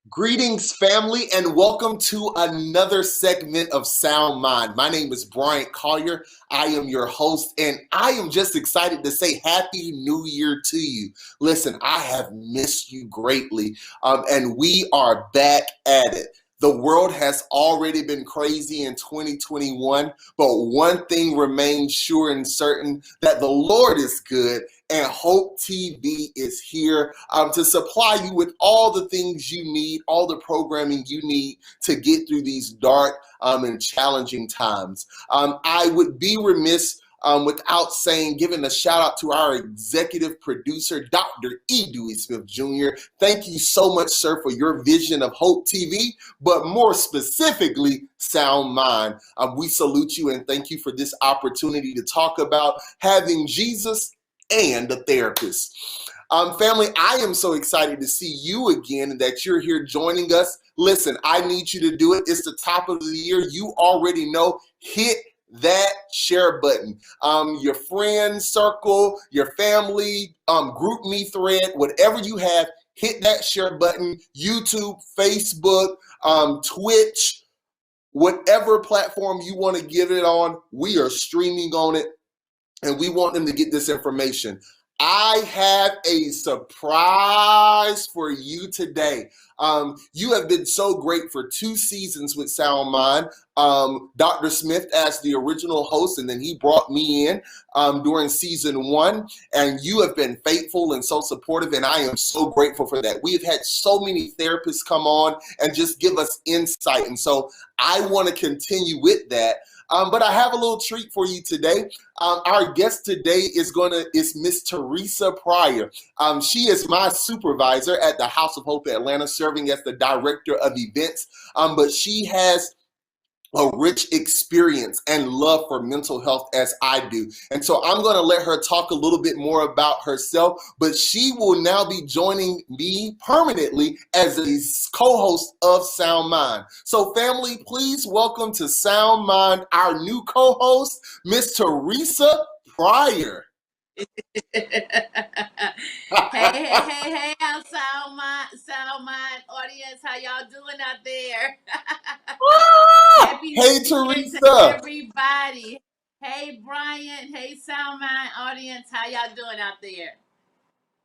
Greetings, family, and welcome to another segment of Sound Mind. My name is Bryant Collier. I am your host, and I am just excited to say Happy New Year to you. Listen, I have missed you greatly, and we are back at it. The world has already been crazy in 2021, but one thing remains sure and certain that the Lord is good and Hope TV is here to supply you with all the things you need, all the programming you need to get through these dark and challenging times. I would be remiss without saying, giving a shout out to our executive producer, Dr. E. Dewey Smith Jr. Thank you so much, sir, for your vision of Hope TV, but more specifically, Sound Mind. We salute you and thank you for this opportunity to talk about having Jesus and a therapist. Family, I am so excited to see you again and that you're here joining us. Listen, I need you to do it. It's the top of the year. You already know. Hit that share button. Your friend circle, your family, group me thread, whatever you have, hit that share button. YouTube, Facebook, Twitch, whatever platform you want to give it on, we are streaming on it. And we want them to get this information. I have a surprise for you today. You have been so great for 2 seasons with Sound Mind. Dr. Smith as the original host, and then he brought me in during season 1. And you have been faithful and so supportive, and I am so grateful for that. We have had so many therapists come on and just give us insight. And so I want to continue with that. But I have a little treat for you today. Our guest today is Miss Teresa Pryor. She is my supervisor at the House of Hope Atlanta, serving as the director of events. But she has a rich experience and love for mental health as I do. And so I'm going to let her talk a little bit more about herself, but she will now be joining me permanently as a co-host of Sound Mind. So family, please welcome to Sound Mind our new co-host, Miss Teresa Pryor. Hey, our Sound Mind audience. How y'all doing out there? Happy Hey, New Year to Teresa. everybody. Hey, Brian. Hey, Sound Mind audience. How y'all doing out there?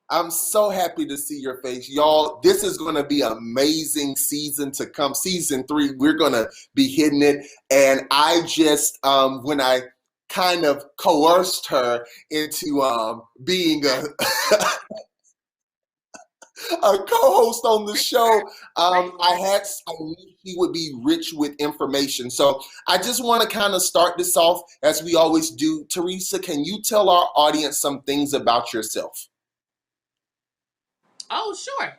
I'm so happy to see your face. Y'all, this is going to be an amazing season to come. Season 3, we're going to be hitting it. And I just, when I kind of coerced her into being a, a co-host on the show, I knew he would be rich with information. So I just want to kind of start this off as we always do. Teresa, can you tell our audience some things about yourself? Oh, sure.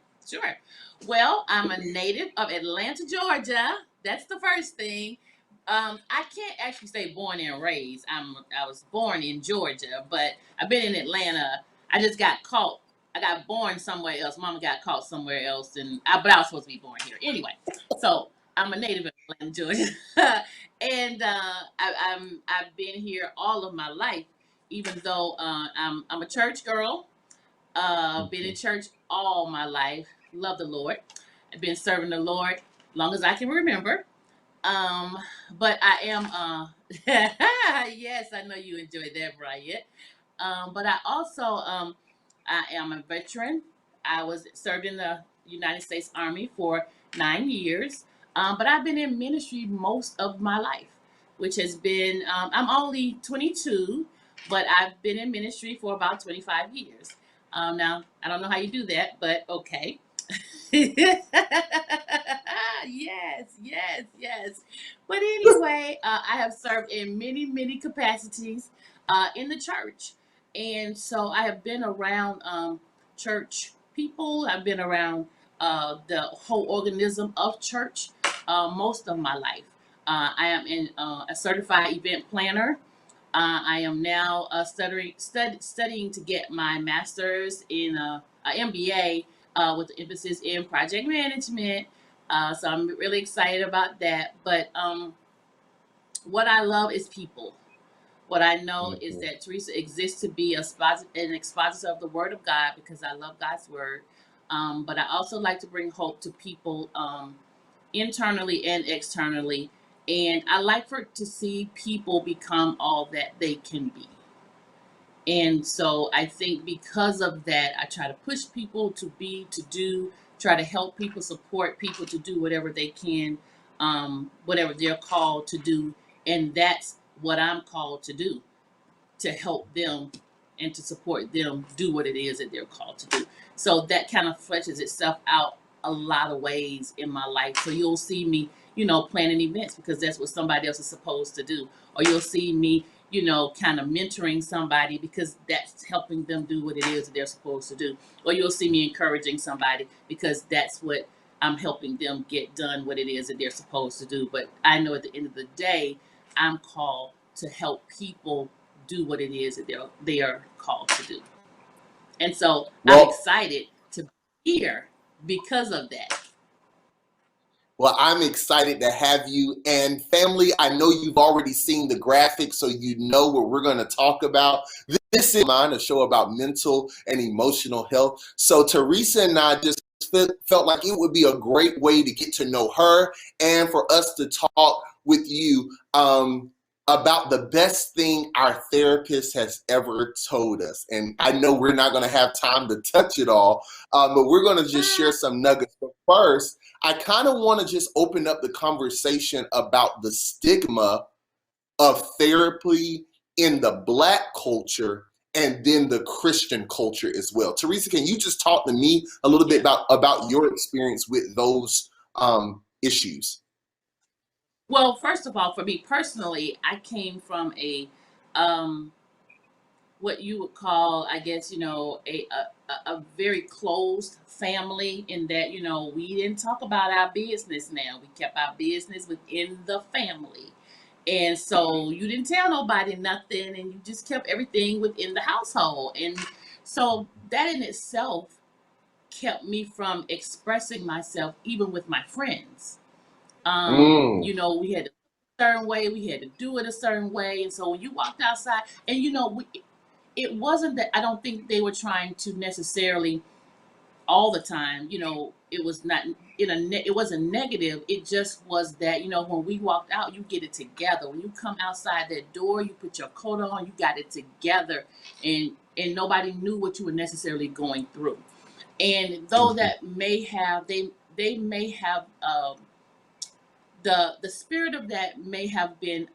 Well, I'm a native of Atlanta, Georgia. That's the first thing. I can't actually say born and raised. I was born in Georgia, but I've been in Atlanta. I just got caught. I got born somewhere else. Mama got caught somewhere else, but I was supposed to be born here anyway. So I'm a native of Atlanta, Georgia, and I've been here all of my life. Even though I'm a church girl, been in church all my life. Love the Lord. I've been serving the Lord long as I can remember. Um, but I am, yes, I know you enjoyed that, Brian. But I am a veteran. I was served in the United States Army for 9 years. But I've been in ministry most of my life, which has been, I'm only 22, but I've been in ministry for about 25 years. Now, I don't know how you do that, but okay. Yes, yes. But anyway, I have served in many capacities in the church. And so I have been around church people. I've been around the whole organism of church most of my life. I am a certified event planner. I am now studying to get my master's in a MBA with emphasis in project management. So I'm really excited about that. But what I love is people. What I know is that Teresa exists to be an expositor of the Word of God because I love God's Word. But I also like to bring hope to people internally and externally. And I like for to see people become all that they can be. And so I think because of that, I try to push people to be, to do, try to help people, support people to do whatever they can, whatever they're called to do. And that's what I'm called to do, to help them and to support them do what it is that they're called to do. So that kind of fleshes itself out a lot of ways in my life. So you'll see me, planning events because that's what somebody else is supposed to do. Or you'll see me, kind of mentoring somebody because that's helping them do what it is that they're supposed to do. Or you'll see me encouraging somebody because that's what I'm helping them get done what it is that they're supposed to do. But I know at the end of the day, I'm called to help people do what it is that they are called to do. And so I'm Well, excited to be here because of that. Well, I'm excited to have you. And family, I know you've already seen the graphics, so you know what we're going to talk about. This is mine, a show about mental and emotional health. So Teresa and I just felt like it would be a great way to get to know her and for us to talk with you about the best thing our therapist has ever told us. And I know we're not going to have time to touch it all, but we're going to just share some nuggets. But first, I kind of want to just open up the conversation about the stigma of therapy in the Black culture and then the Christian culture as well. Teresa, can you just talk to me a little bit about your experience with those issues? Well, first of all, for me personally, I came from a um, what you would call, I guess, a very closed family in that, we didn't talk about our business now. We kept our business within the family. And so you didn't tell nobody nothing and you just kept everything within the household. And so that in itself kept me from expressing myself even with my friends. Mm. We had to a certain way, we had to do it a certain way. And so when you walked outside and it wasn't that I don't think they were trying to necessarily all the time, it was not it wasn't negative. It just was that, when we walked out, you get it together. When you come outside that door, you put your coat on, you got it together and nobody knew what you were necessarily going through. And though Mhm. that may have they may have the spirit of that may have been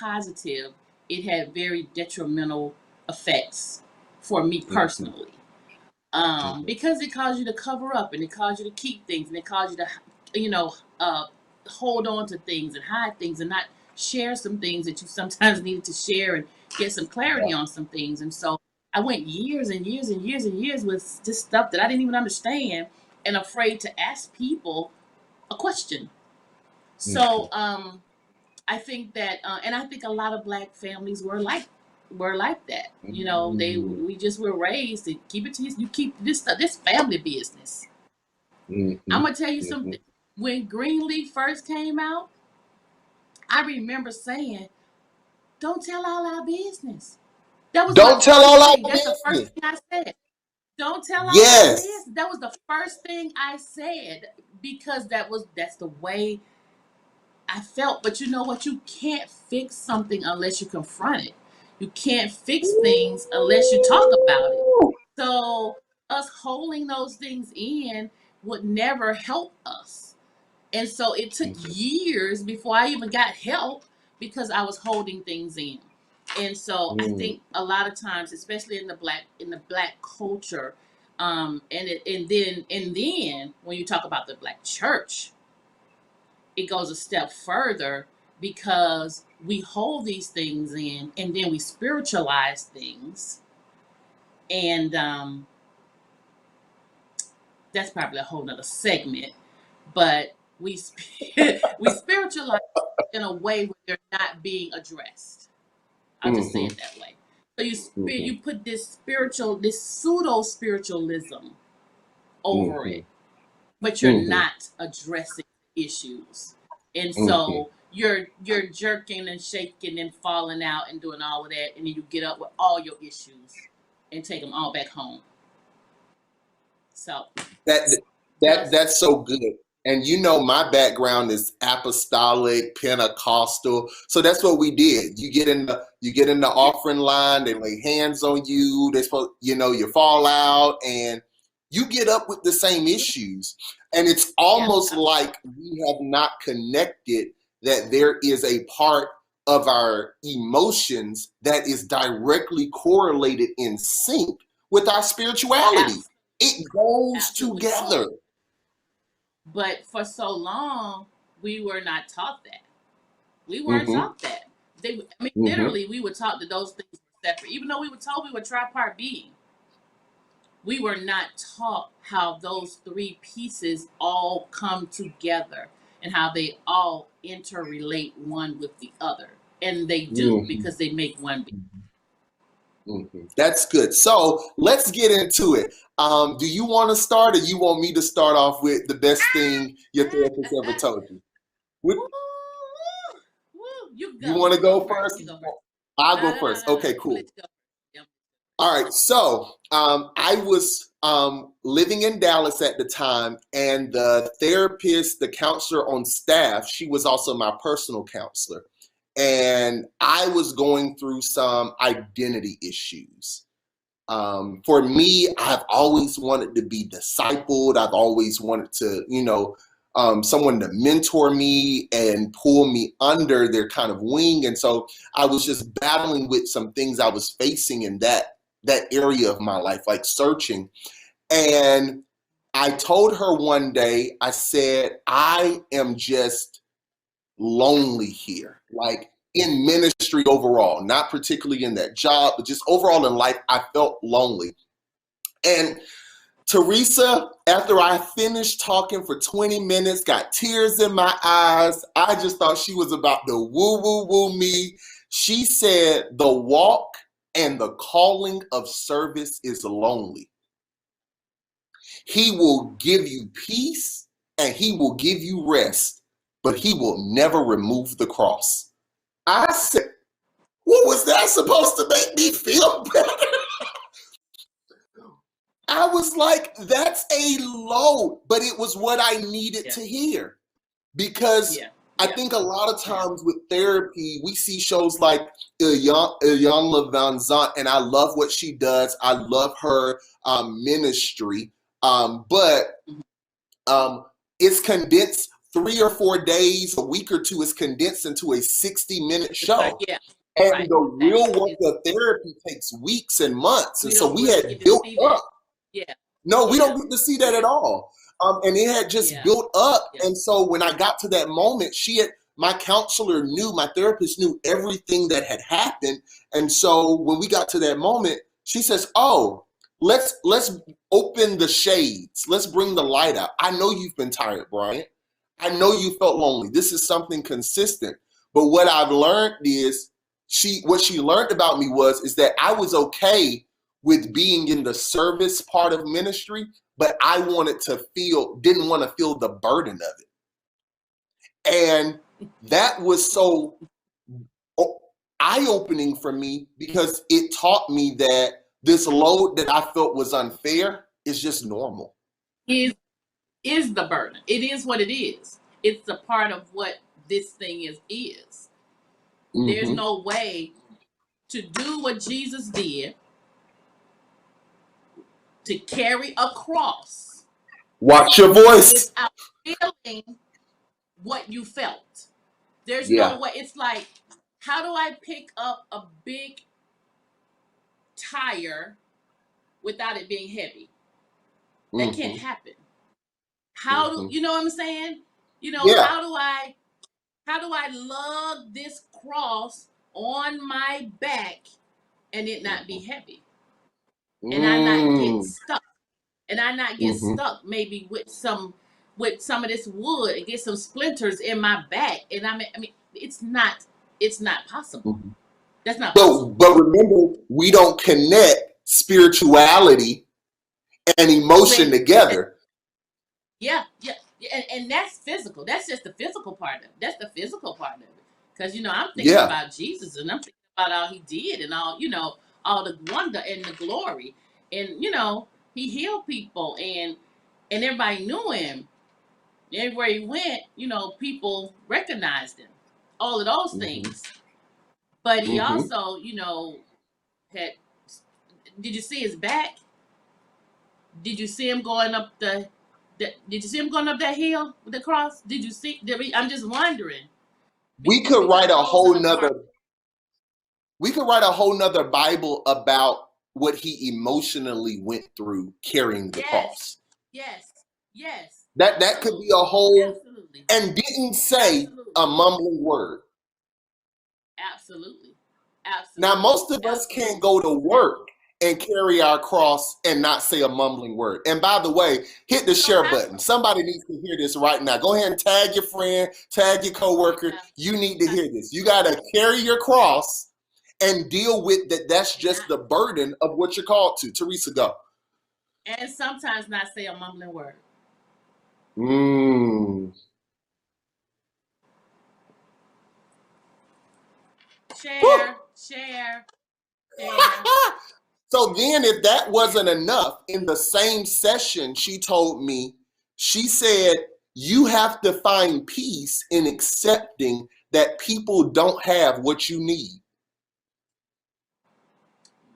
positive, it had very detrimental effects for me Mhm. personally, Mhm. because it caused you to cover up and it caused you to keep things and it caused you to uh, hold on to things and hide things and not share some things that you sometimes needed to share and get some clarity on some things. And so I went years and years and years and years with this stuff that I didn't even understand and afraid to ask people a question. So Mhm. I think that, and I think a lot of Black families were like that. Mhm. We just were raised to keep it to you keep this stuff, this family business. I'm Mhm. gonna tell you Mhm. something. When Greenleaf first came out, I remember saying, "Don't tell all our business." That was my Don't tell first all our thing. That's the first business. thing I said. Don't tell all our Yes. business. That was the first thing I said because that's the way I felt. But you know what? You can't fix something unless you confront it. You can't fix things unless you talk about it. Ooh. So us holding those things in would never help us. And so it took Mhm. years before I even got help because I was holding things in. And so I Mm. think a lot of times, especially in the black culture, and then when you talk about the Black church, it goes a step further because we hold these things in and then we spiritualize things. And that's probably a whole nother segment. But we spiritualize in a way where they're not being addressed. I'll just say Mhm. it that way. So Mhm. you put this pseudo spiritualism over it, Mhm. but you're Mhm. not addressing issues. And Mhm. so you're jerking and shaking and falling out and doing all of that, and then you get up with all your issues and take them all back home. So That just that's so good. And you know, my background is apostolic, Pentecostal. So that's what we did. You get in the yeah, offering line, they lay hands on you, they supposed, you know, you fall out and you get up with the same issues. And it's yeah, almost like we have not connected that there is a part of our emotions that is directly correlated in sync with our spirituality. abs- It goes absolutely correct. together. But for so long, we were not taught that. We weren't Mm-hmm. taught that. I mean, Mm-hmm. literally, we were taught that those things were separate. Even though we were told we were tripart being, we were not taught how those three pieces all come together and how they all interrelate one with the other. And they do Mm-hmm. because they make one being. Mm-hmm. That's good. So let's get into it. Do you want to start, or you want me to start off with the best thing your therapist ever told you? What, Woo, woo, you you go. want to You go go first. first? You go first. I'll No, go no, no, first. no, no. Okay, I'm gonna cool. let you go. Yep. All right. So I was living in Dallas at the time, and the therapist, the counselor on staff, she was also my personal counselor. And I was going through some identity issues. For me, I've always wanted to be discipled. I've always wanted to, you know, someone to mentor me and pull me under their kind of wing. And so I was just battling with some things I was facing in that area of my life, like searching. And I told her one day, I said, I am just lonely here, like in ministry overall, not particularly in that job, but just overall in life, I felt lonely. And Teresa, after I finished talking for 20 minutes, got tears in my eyes, I just thought she was about to woo woo woo me. She said, the walk and the calling of service is lonely. He will give you peace and he will give you rest, but he will never remove the cross. I said, what was that supposed to make me feel better? I was like, that's a load, but it was what I needed Yeah. to hear. Because Yeah. I Yeah. think a lot of Yeah. times with therapy, we see shows like Iyanla Van Zant, and I love what she does. I love her ministry. But Mhm. it's condensed 3 or 4 days, a week or two is condensed into a 60-minute It's like, show. yeah. And Right. the Exactly. real work of therapy takes weeks and months. And We so don't we really had get to built see up. that. Yeah. No, we Yeah. don't get to see that at Yeah. all. And it had just Yeah. built up. Yeah. And so when I got to that moment, my counselor knew, my therapist knew everything that had happened. And so when we got to that moment, she says, oh, let's open the shades. Let's bring the light out. I know you've been tired, Brian. I know you felt lonely. This is something consistent. But what I've learned is what she learned about me is that I was okay with being in the service part of ministry, but I didn't want to feel the burden of it. And that was so eye-opening for me because it taught me that this load that I felt was unfair is just normal. Is the burden. It is what it is. It's a part of what this thing is. There's Mm-hmm. no way to do what Jesus did, to carry a cross Watch your voice. without feeling what you felt. There's no Yeah. way. It's like, how do I pick up a big tire without it being heavy? That can't Mm-hmm. happen. How do Mm-hmm. you know what I'm saying? Yeah. How do I lug this cross on my back and it not be heavy? And I not get Mm. stuck. And I not get Mm-hmm. stuck maybe with some of this wood and get some splinters in my back. And I mean it's not possible. Mm-hmm. That's not But possible. remember, we don't connect spirituality and emotion With together. yeah, yeah. And that's physical. That's just the physical part of it. That's the physical part of it. Because I'm thinking Yeah. about Jesus and I'm thinking about all he did and all, all the wonder and the glory. And he healed people, and everybody knew him. Everywhere he went, people recognized him. All of those Mm-hmm. things. But he Mm-hmm. also, had. Did you see his back? Did you see him going up Did you see him going up that hill with the cross? Did you see? I'm just wondering We could because write a those are whole the parts. nother we could write a whole nother Bible about what he emotionally went through carrying the Yes, cross. yes, yes. That could be Absolutely, a whole, absolutely, and didn't say a absolutely, mumbling word. absolutely, Now, absolutely, most of us can't absolutely. go to Now, work and carry our cross and not say a mumbling word. And by the way, hit the you don't share have button. to. Somebody needs to hear this right now. Go ahead and tag your friend, tag your coworker. Yeah, You need to have hear this. You got to carry your cross and deal with that. That's and just the burden of what you're called to. Teresa, go. and sometimes not say a mumbling word. Mm. Share, share, share. So then, if that wasn't enough, in the same session, she told me, she said, you have to find peace in accepting that people don't have what you need.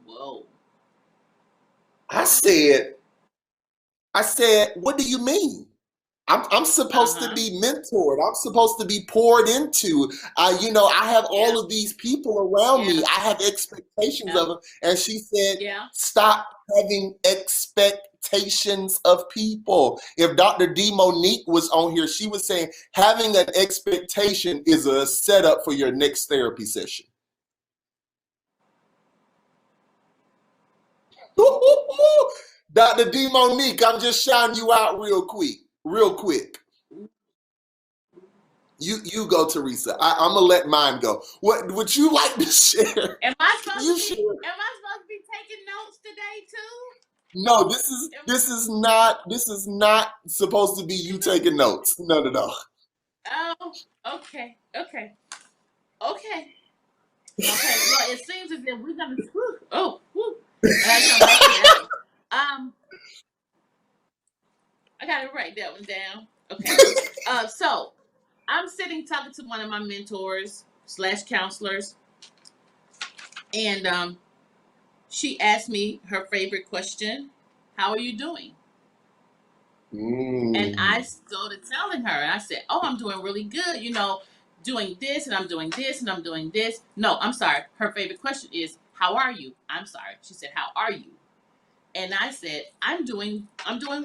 Whoa. I said, what do you mean? I'm Uh supposed to huh. be mentored. I'm supposed to be poured into. I have Yeah. all of these people around me. Yeah. I have expectations Yeah. of them. And she said, Yeah. stop having expectations of people. If Dr. D. Monique was on here, she was saying having an expectation is a setup for your next therapy session. Dr. D. Monique, I'm just shouting you out real quick. Real quick. You go, Teresa. I'm gonna let mine go. What would you like to share? Am I supposed to You be? share. Am I supposed to be taking notes today too? No, this is not supposed to be you taking notes. No, no, no. Oh, okay, okay, okay, okay. Well, it seems as if we're gonna. I gotta come back to that one. Um, I gotta write that one down. Okay. So I'm sitting talking to one of my mentors slash counselors, and she asked me her favorite question: "How are you doing?" And I Mm. started telling her, and I said, "Oh, I'm doing really good. Doing this, and I'm doing this, and I'm doing this." No, I'm sorry. Her favorite question is, "How are you?" I'm sorry. She said, "How are you?" And I said, I'm doing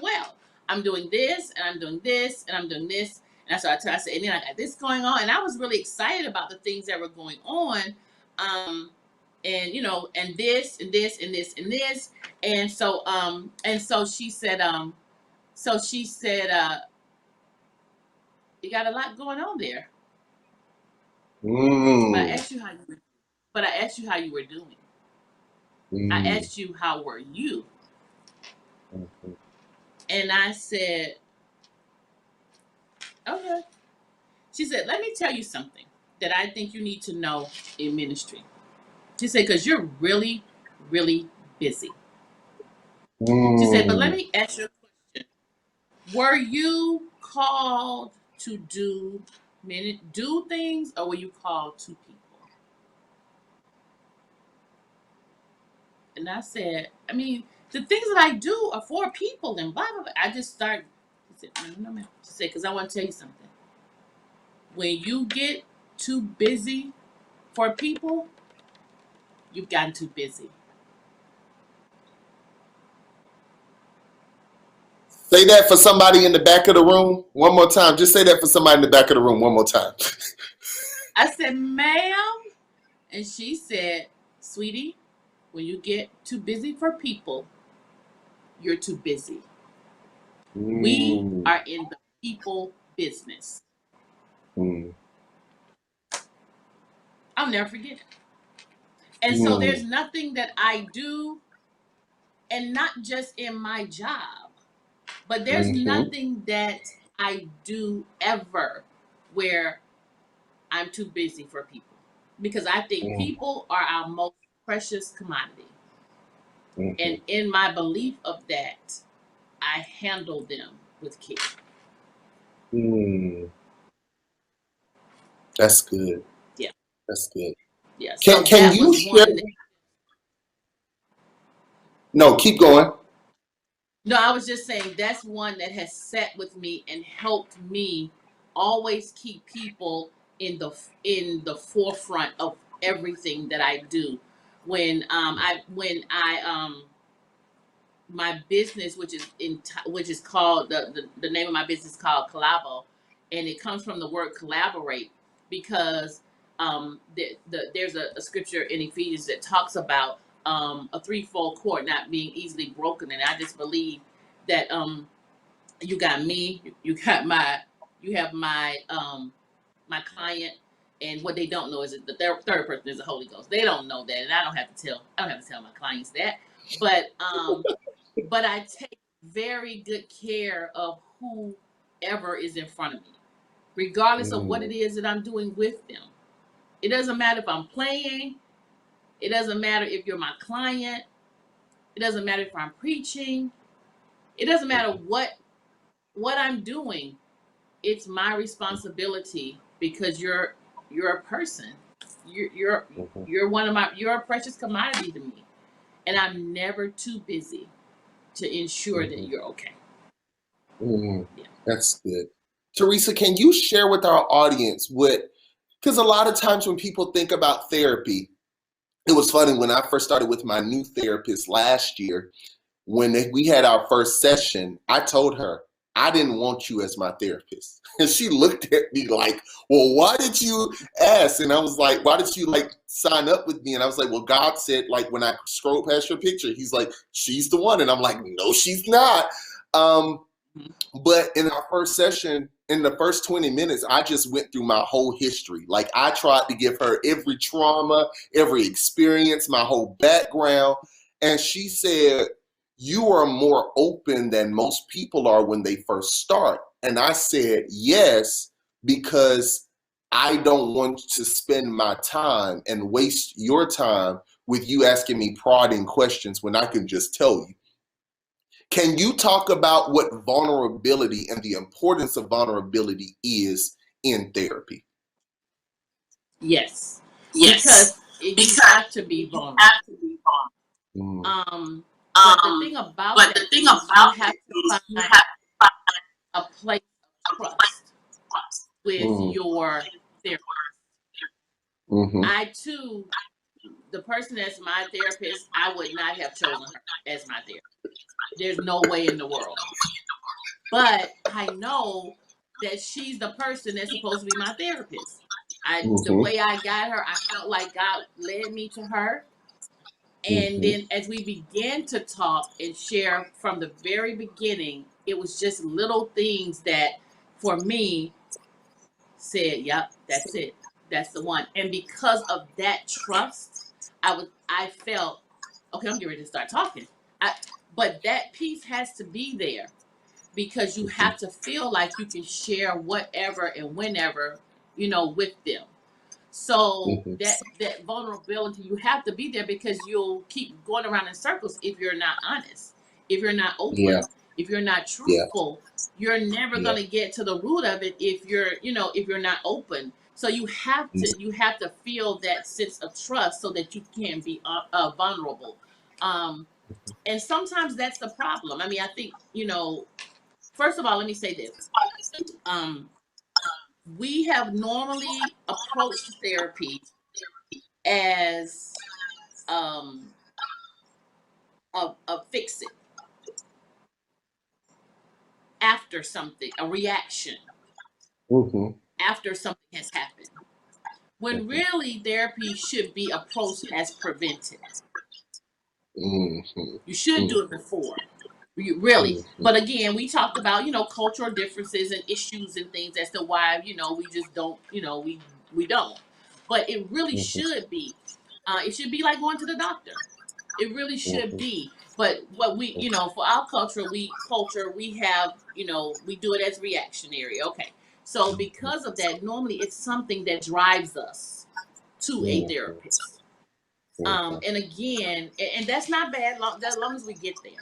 well. I'm doing this, and I'm doing this, and I'm doing this." And so I said, and then I got this going on, and I was really excited about the things that were going on, and this, and this, and this, and this, and so she said, you got a lot going on there. But I Mm. asked you how you were, but I asked you how you were doing. I Mm. asked you how were you, Mm. and I said, okay. She said, let me tell you something that I think you need to know in ministry. She said, because you're really, really busy. She said, but let Mm. me ask you a question. Were you called to do things, or were you called to people? And I said, I mean, the things that I do are for people and blah, blah, blah. I just started. She said, no, no, no. She said, because I want to tell you something. When you get too busy for people, you've gotten too busy. Say that for somebody in the back of the room one more time. Just say that for somebody in the back of the room one more time. I said, ma'am. And she said, sweetie, when you get too busy for people, you're too busy. We Mm. are in the people business. Mm. I'll never forget it. And so Mm. there's nothing that I do, and not just in my job, but there's Mm-hmm. nothing that I do ever where I'm too busy for people. Because I think Mm. people are our most precious commodity. And in my belief of that, I handle them with care. That's good. Yeah. That's good. Yeah. So Can that you was share? one. No, keep going. No, I was just saying that's one that has sat with me and helped me always keep people in the forefront of everything that I do. When I my business, which is called the name of my business is called Collabo, and it comes from the word collaborate because there's a scripture in Ephesians that talks about a threefold cord not being easily broken, and I just believe that you got me, you have my client, and what they don't know is that the third person is the Holy Ghost. They don't know that, and I don't have to tell my clients that, but I take very good care of whoever is in front of me, regardless of what it is that I'm doing with them. It doesn't matter if I'm playing. It doesn't matter if you're my client. It doesn't matter if I'm preaching. It doesn't matter what I'm doing. It's my responsibility because you're a person. You're you're a precious commodity to me, and I'm never too busy to ensure that you're okay. Yeah. That's good. Teresa, can you share with our audience because a lot of times when people think about therapy, it was funny when I first started with my new therapist last year, when we had our first session, I told her, I didn't want you as my therapist. And she looked at me like, well, why did you ask? And I was like, why did you sign up with me? And I was like, well, God said, when I scrolled past your picture, he's like, she's the one. And I'm like, no, she's not. But in our first session, in the first 20 minutes, I just went through my whole history. I tried to give her every trauma, every experience, my whole background. And she said, you are more open than most people are when they first start. And I said, yes, because I don't want to spend my time and waste your time with you asking me prodding questions when I can just tell you. Can you talk about what vulnerability and the importance of vulnerability is in therapy? Yes. Yes. Because you have to be vulnerable. But the thing about it is you have to find a place of trust with your therapist. I too, the person that's my therapist, I would not have chosen her as my therapist. There's no way in the world. But I know that she's the person that's supposed to be my therapist. The way I got her, I felt like God led me to her. And then as we began to talk and share from the very beginning, it was just little things that for me said, yep, that's it. That's the one. And because of that trust, I felt, okay, I'm getting ready to start talking. But that piece has to be there because you have to feel like you can share whatever and whenever, with them. So that vulnerability, you have to be there because you'll keep going around in circles if you're not honest, if you're not open, if you're not truthful. You're never going to get to the root of it if you're not open. So you have to feel that sense of trust so that you can be vulnerable. And sometimes that's the problem. I mean, I think, first of all, let me say this. We have normally approached therapy as a fix it after something, a reaction after something has happened. When really therapy should be approached as preventive. You should do it before. Really. But again, we talked about, cultural differences and issues and things as to why, we just don't, we don't. But it really should be. It should be like going to the doctor. It really should be. But what we, for our culture, we have, we do it as reactionary. Okay. So because of that, normally it's something that drives us to a therapist. Mhm. And again, and that's not bad, as long as we get there.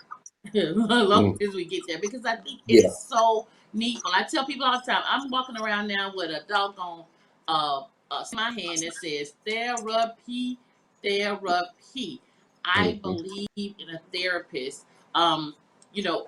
As long Mhm. as we get there, because I think it Yeah. is so needful. I tell people all the time, I'm walking around now with a doggone in my hand that says therapy, therapy. I Mhm. believe in a therapist. Um, you know,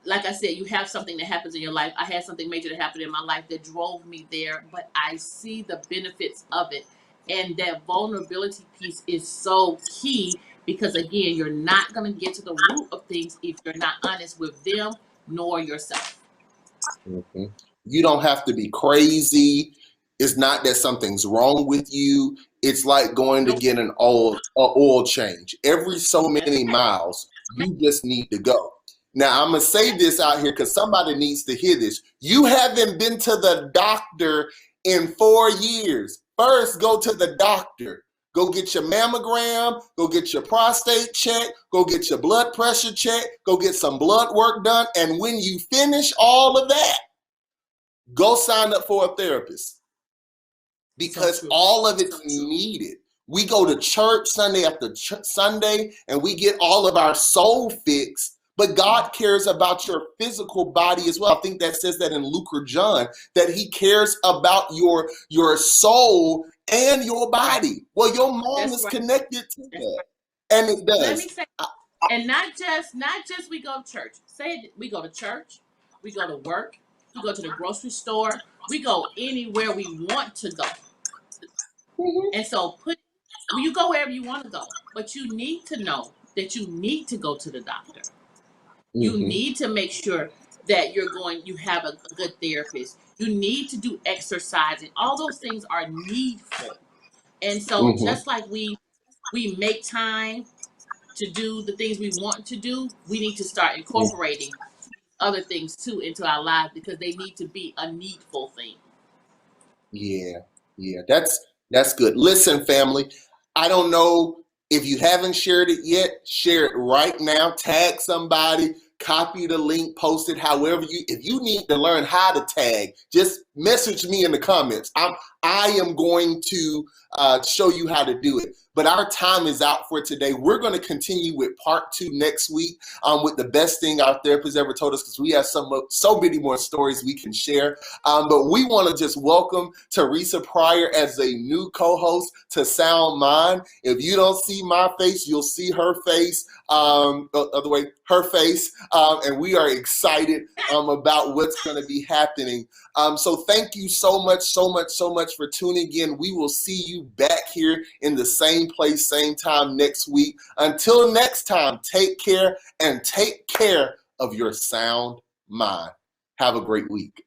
like I said, you have something that happens in your life. I had something major that happened in my life that drove me there, but I see the benefits of it. And that vulnerability piece is so key because, again, you're not going to get to the root of things if you're not honest with them nor yourself. Mhm. You don't have to be crazy. It's not that something's wrong with you. It's like going to Nope. get an oil change. Every so That's many right. miles, you just need to go. Now, I'm going to say this out here because somebody needs to hear this. You haven't been to the doctor in 4 years. First, go to the doctor. Go get your mammogram, go get your prostate check, go get your blood pressure check, go get some blood work done. And when you finish all of that, go sign up for a therapist So because true. all of it's needed. We go to church Sunday after Sunday and we get all of our soul fixed, but God cares about your physical body as well. I think that says that in Luke or John, that he cares about your soul and your body. Well, your mom That's is right. connected to That's that. right. And it Let me does. say, and not just we go to church. Say we go to church, we go to work, we go to the grocery store, we go anywhere we want to go. Mhm. And so you go wherever you want to go, but you need to know that you need to go to the doctor. You Mhm. need to make sure that you have a good therapist. You need to do exercising. All those things are needful. And so Mhm. just like we make time to do the things we want to do, we need to start incorporating other things too into our lives because they need to be a needful thing. Yeah, yeah, that's good. Listen, family, I don't know if you haven't shared it yet, share it right now. Tag somebody, copy the link, post it however if you need to learn how to tag, just message me in the comments. I am going to show you how to do it. But our time is out for today. We're going to continue with part 2 next week with the best thing our therapist ever told us because we have so many more stories we can share. But we want to just welcome Teresa Pryor as a new co-host to Sound Mind. If you don't see my face, you'll see her face. Other way, her face. And we are excited about what's going to be happening. So thank you so much for tuning in. We will see you back here in the same place, same time next week. Until next time, take care and take care of your sound mind. Have a great week.